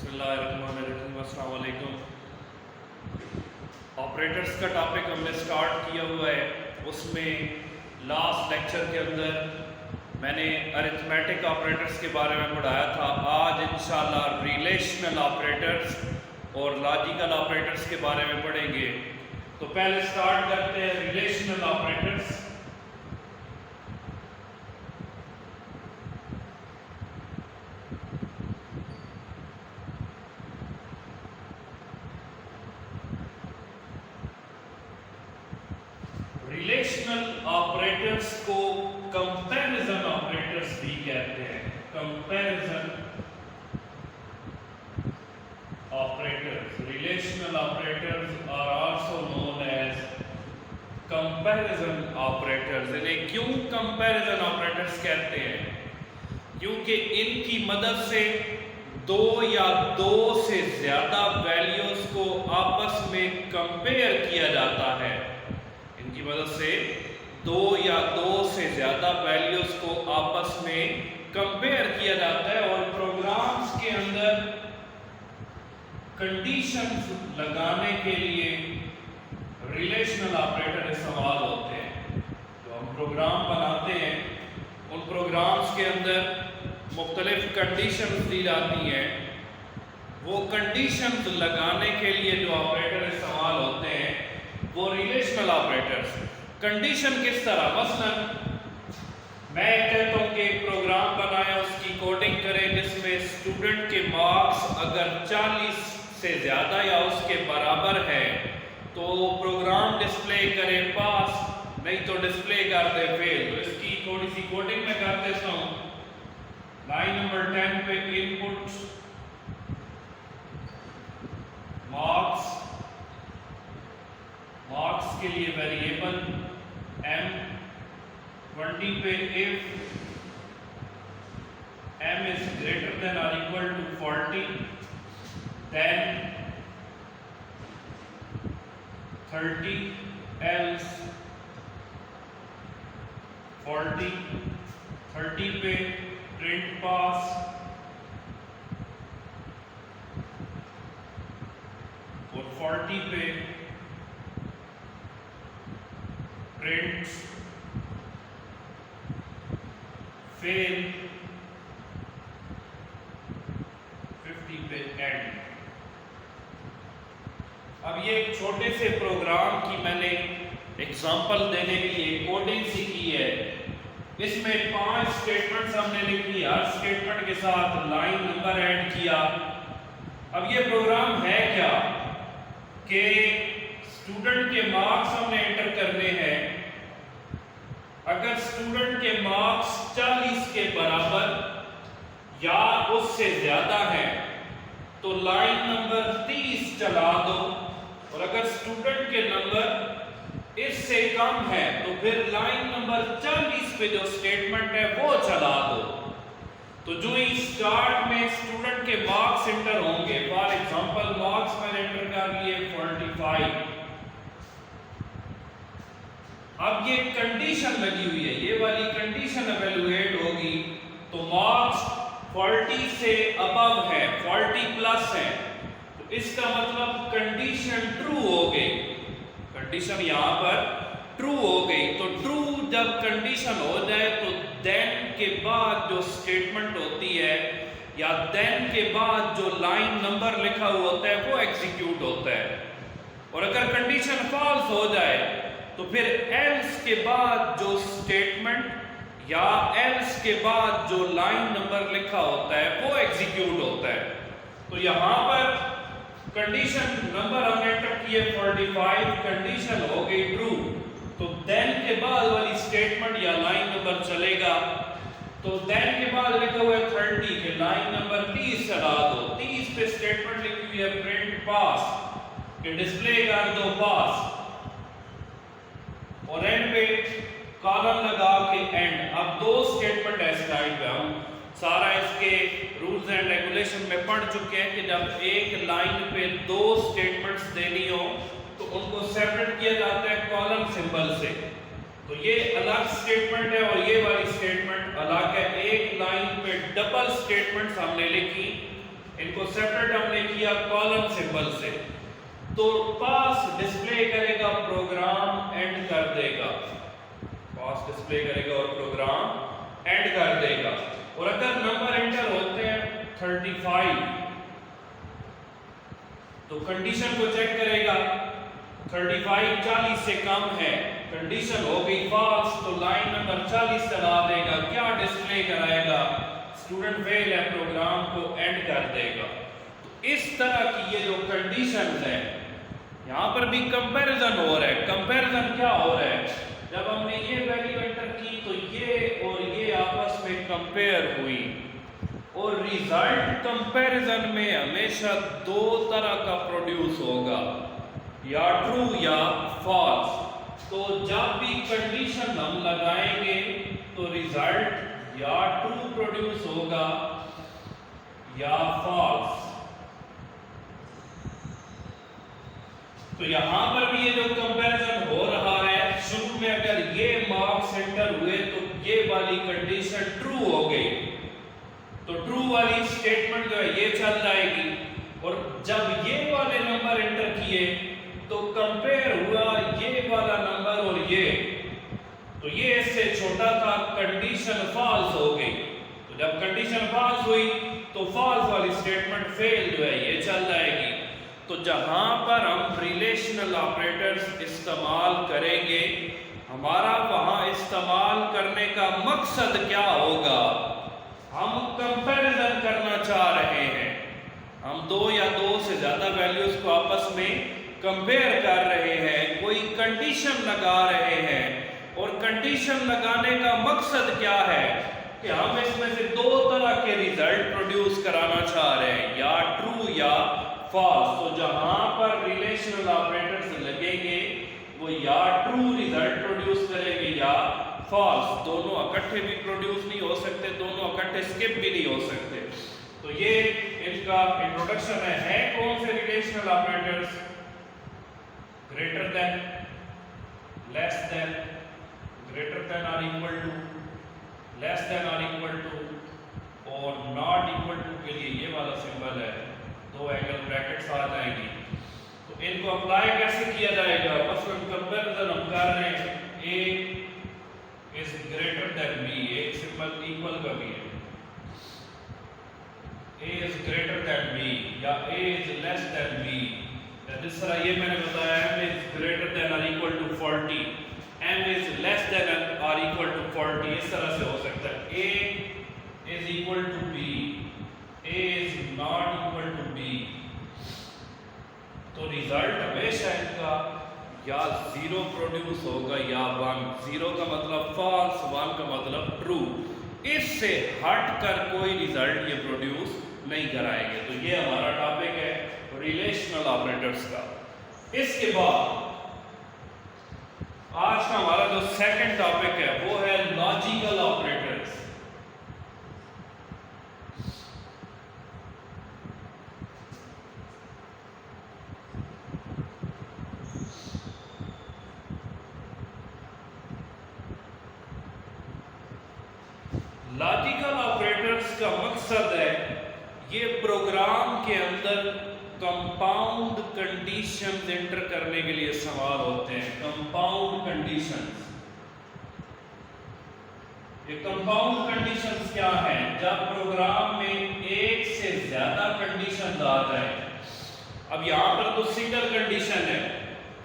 बिस्मिल्लाहिर्रहमानिर्रहीम, अस्सलाम वालेकुम। ऑपरेटर्स का टॉपिक हमने स्टार्ट किया हुआ है। उसमें लास्ट लेक्चर के अंदर मैंने अरिथमेटिक ऑपरेटर्स के बारे में पढ़ाया था। आज इंशाल्लाह रिलेशनल ऑपरेटर्स और लॉजिकल ऑपरेटर्स के बारे में पढ़ेंगे। तो पहले स्टार्ट करते हैं रिलेशनल ऑपरेटर्स। रिलेशनल ऑपरेटर्स को कंपैरिजन ऑपरेटर्स भी कहते हैं। Comparison operators, relational operators are also known as comparison operators. इन्हें क्यों कंपैरिजन ऑपरेटर्स कहते हैं? क्योंकि इनकी मदद से दो या दो से ज्यादा वैल्यूज को आपस में कंपेयर किया जाता है। इनकी मदद से दो या दो से ज्यादा वैल्यूज को आपस में कंपेयर किया जाता है और प्रोग्राम्स के अंदर कंडीशंस लगाने के लिए रिलेशनल ऑपरेटर इस्तेमाल होते हैं। जो हम प्रोग्राम बनाते हैं उन प्रोग्राम्स के अंदर मुख्तलिफ कंडीशंस दी जाती हैं। वो कंडीशंस लगाने के लिए जो ऑपरेटर इस्तेमाल होते हैं वो रिलेशनल ऑपरेटर्स। कंडीशन किस तरह? मसलन मैं कहता हूं कि एक प्रोग्राम बनाए, उसकी कोडिंग करें जिसमें स्टूडेंट के मार्क्स अगर 40 से ज्यादा या उसके बराबर है तो प्रोग्राम डिस्प्ले करे पास, नहीं तो डिस्प्ले कर दे फेल। तो इसकी थोड़ी सी कोडिंग में कर देता हूं। लाइन नंबर 10 पे इनपुट मार्क्स के लिए वेरिएबल m, 20 पे if m is greater than or equal to 40 then 30 else 30 पे प्रिंट पास और 40 पे प्रिंट फेल, 50 पे एंड। अब ये एक छोटे से प्रोग्राम की मैंने एग्जांपल देने के लिए कोडिंग सीखी है। इसमें 5 स्टेटमेंट्स हमने लिखी, हर स्टेटमेंट के साथ लाइन नंबर ऐड किया। अब ये प्रोग्राम है क्या कि स्टूडेंट के मार्क्स हमने एंटर करने हैं। अगर स्टूडेंट के मार्क्स 40 के बराबर या उससे ज्यादा है तो लाइन नंबर 30 चला दो, और अगर स्टूडेंट के नंबर इससे कम है तो फिर लाइन नंबर 40 पे जो स्टेटमेंट है वो चला दो। तो जो ही स्टार्ट में स्टूडेंट के मार्क्स एंटर होंगे, फॉर एग्जांपल मार्क्स मैंने एंटर कर लिए 45। अब ये कंडीशन लगी हुई है, ये वाली कंडीशन एवेलुएट होगी तो मार्क्स 40 से अबव है, 40 प्लस है, तो इसका मतलब कंडीशन ट्रू हो गई। कंडीशन यहां पर ट्रू हो गई। तो ट्रू जब कंडीशन हो जाए तो देन के बाद जो स्टेटमेंट होती है या देन के बाद जो लाइन नंबर लिखा हुआ होता है वो एग्जीक्यूट होता है। और अगर कंडीशन फॉल्स हो जाए तो फिर एल्स के बाद जो स्टेटमेंट या एल्स के बाद जो लाइन नंबर लिखा होता है वो एग्जीक्यूट होता है। तो यहां पर कंडीशन नंबर हमने एंटर किए 45, कंडीशन हो गई ट्रू, तो देन के बाद वाली स्टेटमेंट या लाइन नंबर चलेगा। तो देन के बाद लिखा हुआ है 30 के लाइन नंबर 30 चला दो। 30 पे स्टेटमेंट लिखी हुई है प्रिंट पास के डिस्प्ले कर दो पास, और एंड पे कॉलम लगा के एंड। अब दो स्टेटमेंट ऐसे टाइप है, हम सारा इसके रूल्स एंड रेगुलेशन में पढ़ चुके हैं कि जब एक लाइन पे दो स्टेटमेंट्स देनी हो तो उनको सेपरेट किया जाता है कॉलम सिंबल से। तो ये अलग स्टेटमेंट है और ये वाली स्टेटमेंट अलग है। एक लाइन पे डबल स्टेटमेंट्स हमने लिखी, इनको सेपरेट हमने किया कॉलम सिंबल से। तो पास डिस्प्ले करेगा, प्रोग्राम एंड कर देगा, पास डिस्प्ले करेगा और प्रोग्राम एंड कर देगा। और अगर नंबर एंटर होते हैं 35 तो कंडीशन को चेक करेगा, 35 40 से कम है, कंडीशन हो गई फॉल्स, तो लाइन नंबर 40 चला देगा। क्या डिस्प्ले कराएगा? स्टूडेंट फेल है, प्रोग्राम को एंड कर देगा। तो इस तरह की ये जो कंडीशंस है, यहां पर भी कंपैरिजन हो रहा है। कंपैरिजन क्या हो रहा है? जब हमने ये वैल्यू एंटर की तो ये और ये आपस में कंपेयर हुई, और रिजल्ट कंपैरिजन में हमेशा दो तरह का प्रोड्यूस होगा, या ट्रू या फॉल्स। तो जब भी कंडीशन हम लगाएंगे तो रिजल्ट या ट्रू प्रोड्यूस होगा या फॉल्स। तो यहां पर भी ये जो कंपैरिजन हो रहा है, शुरू में अगर ये मार्क्स एंटर हुए तो ये वाली कंडीशन ट्रू हो गई, तो ट्रू वाली स्टेटमेंट जो है ये चल जाएगी। और जब ये वाले नंबर एंटर किए तो कंपेयर हुआ ये वाला नंबर और ये, तो ये इससे छोटा था, कंडीशन फॉल्स हो गई। तो जब कंडीशन फॉल्स हुई तो फॉल्स वाली स्टेटमेंट फेल जो है ये चल जाएगी। तो जहां पर हम रिलेशनल ऑपरेटर्स इस्तेमाल करेंगे, हमारा वहां इस्तेमाल करने का मकसद क्या होगा? हम कंपैरिजन करना चाह रहे हैं, हम दो या दो से ज्यादा वैल्यूज को आपस में कंपेयर कर रहे हैं, कोई कंडीशन लगा रहे हैं। और कंडीशन लगाने का मकसद क्या है? कि हम इसमें से दो तरह के रिजल्ट प्रोड्यूस कराना चाह रहे हैं, या ट्रू या फॉल्स। तो जहां पर रिलेशनल ऑपरेटर्स लगेंगे वो या ट्रू रिजल्ट प्रोड्यूस करेंगे या फॉल्स। दोनों इकट्ठे भी प्रोड्यूस नहीं हो सकते, दोनों इकट्ठे स्किप भी नहीं हो सकते। तो ये इनका इंट्रोडक्शन है कौन से relational operators? Greater than, less than, greater than और इक्वल टू, लेस देन और इक्वल टू, और नॉट इक्वल टू के लिए ये वाला सिंबल है, दो एंगल ब्रैकेट्स आ जाएंगी। तो इनको अप्लाई कैसे किया जाएगा? मसलन कंपैरिजन हम कर रहे हैं, a is greater than b, एक सिंबल इक्वल का भी है, a is greater than b या a is less than b. जिस तरह ये मैंने बताया, m इज ग्रेटर देन और equal to 40, m is less than और इक्वल टू 40, इस तरह से हो सकता है। a is equal to b, a is not equal to b। तो रिजल्ट हमेशा इनका या 0 प्रोड्यूस होगा या 1। 0 का मतलब फॉल्स, 1 का मतलब ट्रू। इससे हट कर कोई रिजल्ट ये प्रोड्यूस नहीं कराएंगे। तो ये हमारा टॉपिक है रिलेशनल ऑपरेटर्स का। इसके बाद आज का हमारा जो सेकंड टॉपिक है वो है लॉजिकल ऑपरेटर्स। लॉजिकल ऑपरेटर्स का मकसद है ये प्रोग्राम के अंदर कंपाउंड कंडीशंस एंटर करने के लिए इस्तेमाल होते हैं। कंपाउंड कंडीशंस, ये कंपाउंड कंडीशंस क्या है? जब प्रोग्राम में एक से ज्यादा कंडीशंस आ जाए। अब यहां पर तो सिंगल कंडीशन है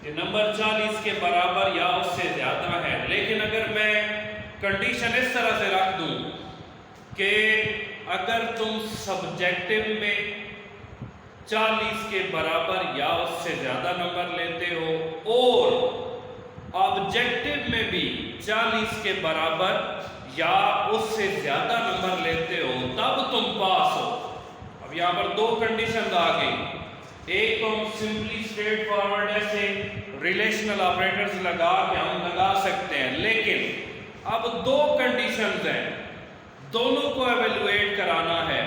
कि नंबर 40 के बराबर या उससे ज्यादा है, लेकिन अगर मैं कंडीशन इस तरह से रख दूं कि अगर तुम सब्जेक्टिव में 40 के बराबर या उससे ज्यादा नंबर लेते हो और ऑब्जेक्टिव में भी 40 के बराबर या उससे ज्यादा नंबर लेते हो, तब तुम पास हो। अब यहां पर दो कंडीशन आ गई। एक तो हम सिंपली स्ट्रेट फॉरवर्ड ऐसे रिलेशनल ऑपरेटर्स लगा के हम लगा सकते हैं, लेकिन अब दो कंडीशंस हैं, दोनों को एवेलुएट कराना है।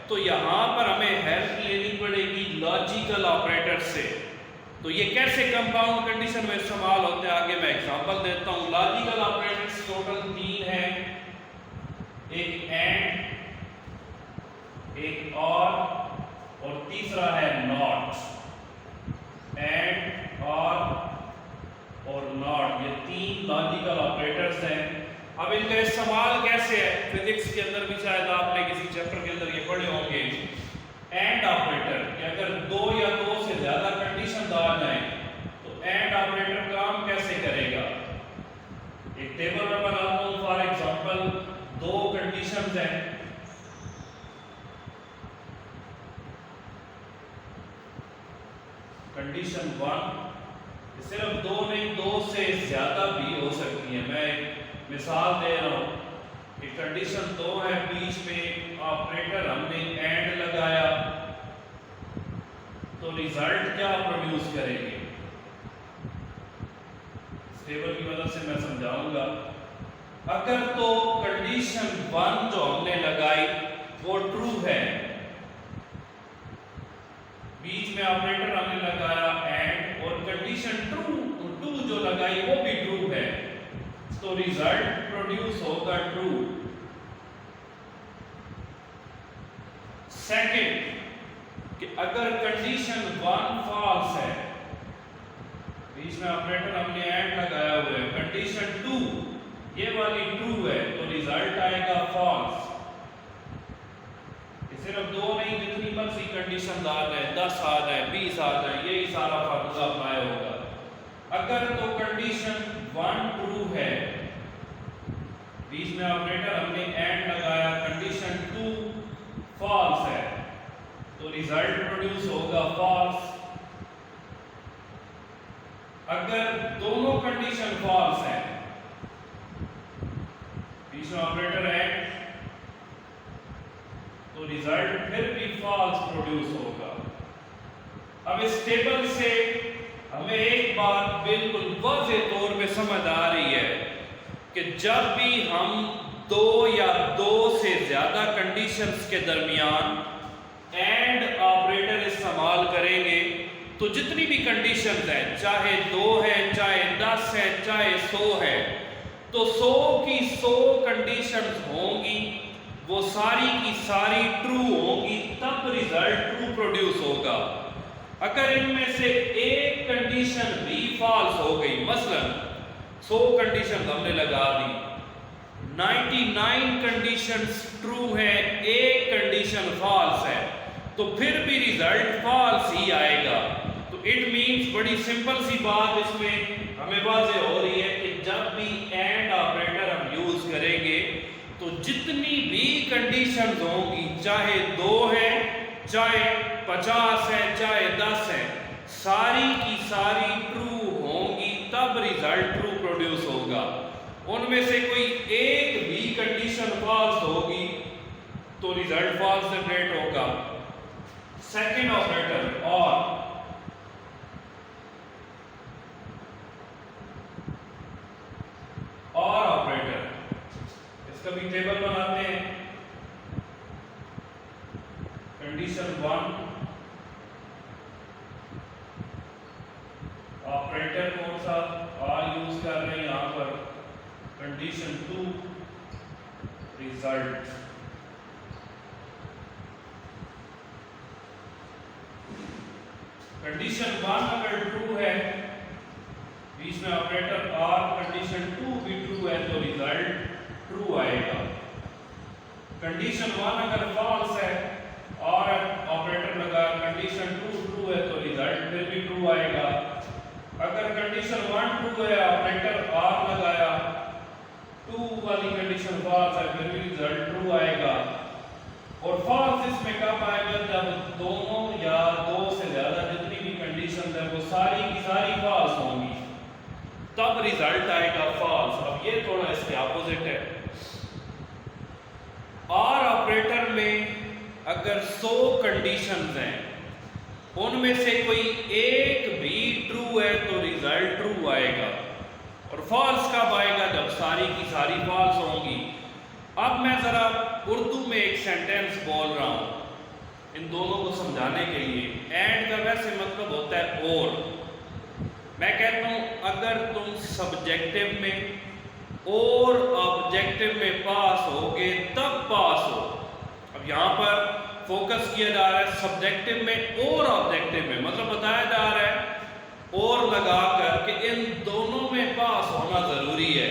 तो यहां पर हमें हेल्प लेनी पड़ेगी लॉजिकल ऑपरेटर से। तो ये कैसे कंपाउंड कंडीशन में इस्तेमाल होते हैं, आगे मैं एग्जांपल देता हूं। लॉजिकल ऑपरेटर्स टोटल 3 है, एक एंड, एक और और तीसरा है नॉट। एंड और नॉट, ये तीन लॉजिकल ऑपरेटर्स हैं। अब इनका इस्तेमाल कैसे है, फिजिक्स के अंदर भी शायद आपने किसी चैप्टर के अंदर ये पढ़े होंगे। एंड ऑपरेटर कि अगर दो या दो से ज्यादा कंडीशन आ जाए तो एंड ऑपरेटर काम कैसे करेगा। एक टेबल में बनाता हूं, फॉर एग्जांपल दो कंडीशंस हैं। कंडीशन 1 सिर्फ दो नहीं, दो से ज्यादा भी हो सकती है। मैं मिसाल दे रहा हूं कि कंडीशन 2 है, बीच में ऑपरेटर हमने एंड लगाया तो रिजल्ट क्या प्रोड्यूस करेंगे, इस टेबल की मदद से मैं समझाऊंगा। अगर तो कंडीशन 1 जो हमने लगाई वो ट्रू है, बीच में ऑपरेटर हमने लगाया एंड, और कंडीशन 2 जो लगाई वो भी ट्रू है, तो रिजल्ट प्रोड्यूस होगा ट्रू। सेकंड कि अगर कंडीशन 1 फॉल्स है, बीच में ऑपरेटर हमने एंड लगाया हुआ है, कंडीशन 2 ये वाली ट्रू है, तो रिजल्ट आएगा फॉल्स। सिर्फ दो नहीं, जितनी मर्जी कंडीशन आ जाए, 10 आ जाए, 20 आ जाए, यही सारा फार्मूला अप्लाई होगा। अगर तो कंडीशन 1 ट्रू है, बीच में ऑपरेटर हमने एंड लगाया, कंडीशन 2 फॉल्स है, तो रिजल्ट प्रोड्यूस होगा फॉल्स। अगर दोनों कंडीशन फॉल्स है, बीच में ऑपरेटर एंड, तो रिजल्ट फिर भी फॉल्स प्रोड्यूस होगा। अब इस टेबल से हमें एक बात बिल्कुल वाज़ेह तौर पे समझ आ रही है कि जब भी हम दो या दो से ज्यादा कंडीशंस के दरमियान एंड ऑपरेटर इस्तेमाल करेंगे तो जितनी भी कंडीशंस हैं, चाहे 2 है, चाहे 10 है, चाहे 100 है, तो 100 की 100 कंडीशंस होंगी, वो सारी की सारी ट्रू होगी, तब रिजल्ट ट्रू प्रोड्यूस होगा। अगर इनमें से एक कंडीशन भी फॉल्स हो गई, मसलन 100 कंडीशन हमने लगा दी, 99 कंडीशंस ट्रू है, एक कंडीशन फॉल्स है, तो फिर भी रिजल्ट फॉल्स ही आएगा। तो इट मींस, बड़ी सिंपल सी बात इसमें हमें वाज़ेह हो रही है कि जब भी एंड ऑपरेटर हम यूज करेंगे तो जितनी भी कंडीशंस होंगी, चाहे 2 है, चाहे 50 है, चाहे 10 है, सारी की सारी ट्रू होंगी, तब रिजल्ट ट्रू प्रोड्यूस होगा। उनमें से कोई एक भी कंडीशन फॉल्स होगी तो रिजल्ट फॉल्स जनरेट होगा। सेकंड ऑपरेटर और ऑपरेटर, इसका भी टेबल बनाते हैं। कंडीशन 1 ऑपरेटर कौन सा और यूज कर रहे हैं यहां पर, कंडीशन 2 रिजल्ट। कंडीशन 1 अगर ट्रू है, बीच में ऑपरेटर और, कंडीशन 2 भी ट्रू है, तो रिजल्ट ट्रू आएगा। कंडीशन 1 अगर फॉल्स है और ऑपरेटर लगा, कंडीशन 2 ट्रू है, तो रिजल्ट फिर भी ट्रू आएगा। अगर कंडीशन 1 ट्रू है, ऑपरेटर और लगाया, 2 वाली कंडीशन फॉल्स है, फिर भी रिजल्ट ट्रू आएगा। और फॉल्स इसमें कब आएगा, जब दोनों या दो से ज्यादा जितनी भी कंडीशन है वो सारी की सारी फॉल्स होंगी, तब रिजल्ट आएगा फॉल्स। अब ये थोड़ा इसके ऑपोजिट है। और ऑपरेटर में अगर 100 कंडीशंस हैं, उनमें से कोई एक भी ट्रू है तो रिजल्ट ट्रू आएगा। और फॉल्स कब आएगा, जब सारी की सारी फॉल्स होंगी। अब मैं जरा उर्दू में एक सेंटेंस बोल रहा हूं इन दोनों को समझाने के लिए। एंड का वैसे मतलब होता है और। मैं कहता हूं अगर तुम सब्जेक्टिव में और ऑब्जेक्टिव में पास होगे तब पास हो। अब यहां पर फोकस किया जा रहा है सब्जेक्टिव में और ऑब्जेक्टिव में, मतलब बताया जा रहा है और लगाकर कि इन दोनों में पास होना जरूरी है,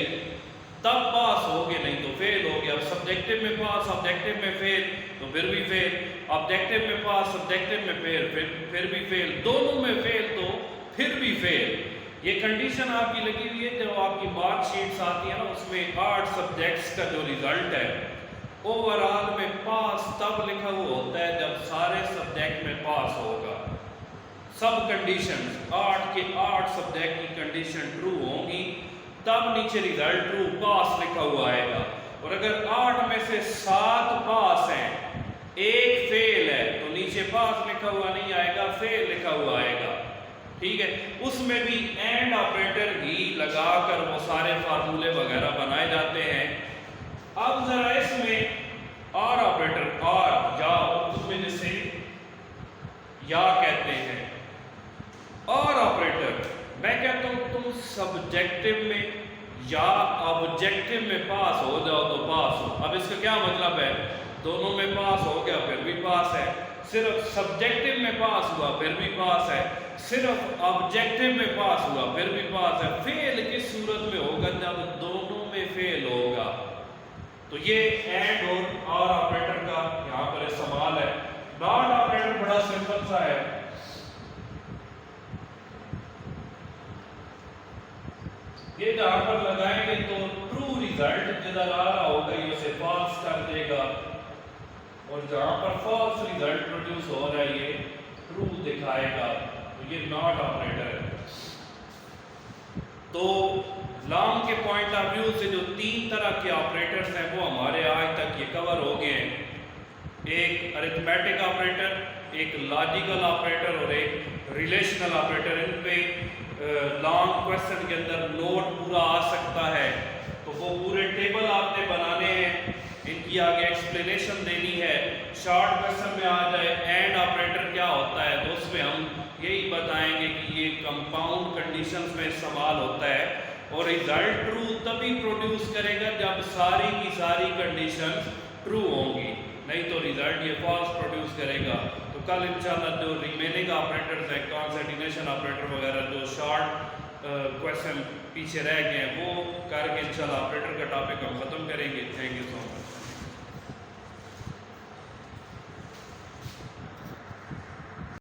तब पास होगे, नहीं तो फेल होगे। अब सब्जेक्टिव में पास, ऑब्जेक्टिव में फेल, तो फिर भी फेल, ऑब्जेक्टिव में पास, सब्जेक्टिव में फेल, फिर भी फेल, दोनों में फेल तो फिर भी फेल। ये कंडीशन आपकी लगी हुई है। जब आपकी मार्कशीट्स आती है ना, उसमें 8 सब्जेक्ट्स का जो रिजल्ट है ओवरऑल में पास तब लिखा हुआ होता है जब सारे सब्जेक्ट में पास होगा। सब कंडीशन 8 के 8 सब्जेक्ट की कंडीशन ट्रू होंगी तब नीचे रिजल्ट ट्रू पास लिखा हुआ आएगा। और अगर 8 में से 7 पास हैं, 1 फेल है, तो नीचे पास लिखा हुआ नहीं आएगा, फेल लिखा हुआ आएगा। ठीक है, उसमें भी एंड ऑपरेटर ही लगाकर वो सारे फार्मूले वगैरह बनाए जाते हैं। अब जरा इसमें और ऑपरेटर और या उर्दू में जिसे या कहते हैं, और ऑपरेटर मैं कहता हूं तुम सब्जेक्टिव में या ऑब्जेक्टिव में पास हो जाओ तो पास हो। अब इसका क्या मतलब है, दोनों में पास हो गया फिर भी पास है, सिर्फ सब्जेक्टिव में पास हुआ फिर भी पास है, सिर्फ ऑब्जेक्टिव में पास हुआ फिर भी पास है। फेल किस सूरत में होगा, जब दोनों में फेल होगा। तो ये एंड और ऑपरेटर का यहाँ पर इस्तेमाल है। नॉट ऑपरेटर बड़ा सिंपल सा है। ये जहां पर लगाएंगे तो ट्रू रिजल्ट जिधर आ रहा होगा ये उसे फॉल्स कर देगा, और जहां पर फॉल्स रिजल्ट प्रोड्यूस हो रहा है ये ट्रू दिखाएगा। तो ये नॉट ऑपरेटर है। तो लॉन्ग के पॉइंट ऑफ व्यू से जो 3 तरह के ऑपरेटर्स हैं वो हमारे आज तक ये कवर हो गए हैं। एक अरिथमेटिक ऑपरेटर, एक लॉजिकल ऑपरेटर और एक रिलेशनल ऑपरेटर। इन पे लॉन्ग क्वेश्चन के अंदर नोट पूरा आ सकता है, तो वो पूरे टेबल आपने बनाने हैं, इनकी आगे एक्सप्लेनेशन देनी है। शॉर्ट क्वेश्चन में आ जाए एंड ऑपरेटर क्या होता है, तो उसमें हम यही बताएंगे कि ये कंपाउंड कंडीशंस में इस्तेमाल होता है और रिजल्ट ट्रू तभी प्रोड्यूस करेगा जब सारी की सारी कंडीशंस ट्रू होंगी, नहीं तो रिजल्ट ये फॉल्स प्रोड्यूस करेगा। तो कल इंशाल्लाह जो रिमेनिंग ऑपरेटर्स हैं, कॉन्सेंटिनेशन ऑपरेटर वगैरह, जो शॉर्ट क्वेश्चन पीछे रह गए हैं वो करके इंशाल्लाह ऑपरेटर का टॉपिक हम खत्म करेंगे। Thank you so much.